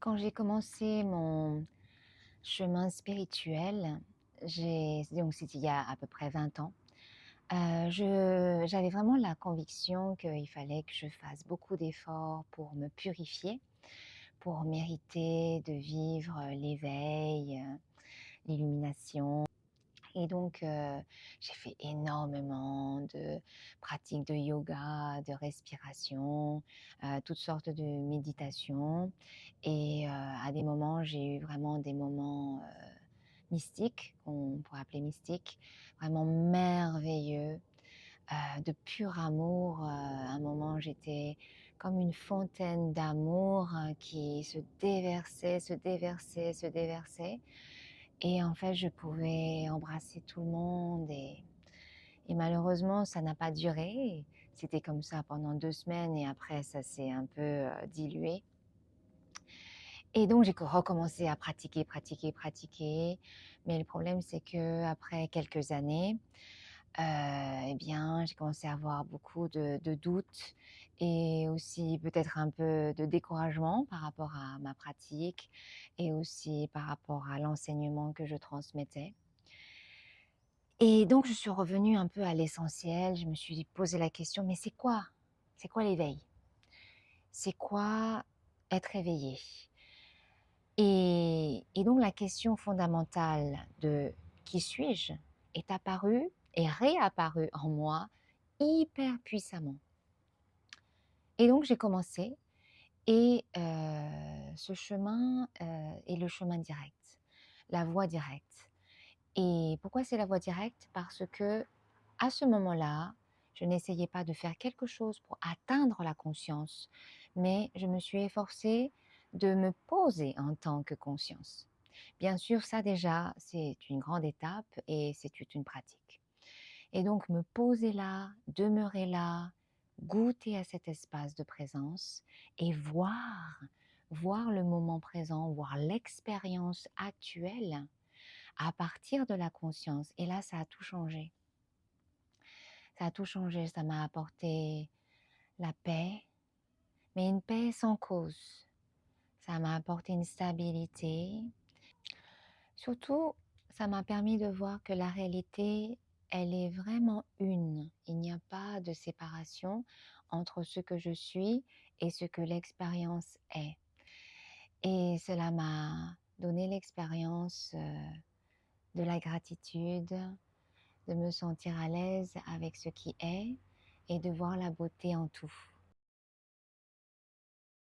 Quand j'ai commencé mon chemin spirituel, c'était il y a à peu près 20 ans, je j'avais vraiment la conviction qu'il fallait que je fasse beaucoup d'efforts pour me purifier, pour mériter de vivre l'éveil, l'illumination. Et donc, j'ai fait énormément de pratiques de yoga, de respiration, toutes sortes de méditations. Et à des moments, j'ai eu vraiment des moments mystiques, qu'on pourrait appeler mystiques, vraiment merveilleux, de pur amour. À un moment, j'étais comme une fontaine d'amour qui se déversait, se déversait, se déversait. Et en fait, je pouvais embrasser tout le monde et malheureusement, ça n'a pas duré. C'était comme ça pendant 2 semaines et après ça s'est un peu, dilué. Et donc j'ai recommencé à pratiquer, pratiquer, pratiquer. Mais le problème, c'est qu'après quelques années, et bien, j'ai commencé à avoir beaucoup de doutes et aussi peut-être un peu de découragement par rapport à ma pratique et aussi par rapport à l'enseignement que je transmettais. Et donc je suis revenue un peu à l'essentiel. Je me suis posé la question: «Mais c'est quoi? C'est quoi l'éveil? C'est quoi être éveillé?» Et donc la question fondamentale de «Qui suis-je?» est apparue et réapparue en moi hyper puissamment. Et donc j'ai commencé et ce chemin, est le chemin direct, la voie directe. Et pourquoi c'est la voie directe? Parce que à ce moment-là, je n'essayais pas de faire quelque chose pour atteindre la conscience, mais je me suis efforcée de me poser en tant que conscience. Bien sûr, ça déjà, c'est une grande étape et c'est toute une pratique. Et donc me poser là, demeurer là, goûter à cet espace de présence et voir le moment présent, voir l'expérience actuelle à partir de la conscience. Et là, ça a tout changé. Ça a tout changé, ça m'a apporté la paix, mais une paix sans cause. Ça m'a apporté une stabilité. Surtout, ça m'a permis de voir que la réalité, elle est vraiment une. Il n'y a pas de séparation entre ce que je suis et ce que l'expérience est. Et cela m'a donné l'expérience de la gratitude, de me sentir à l'aise avec ce qui est et de voir la beauté en tout.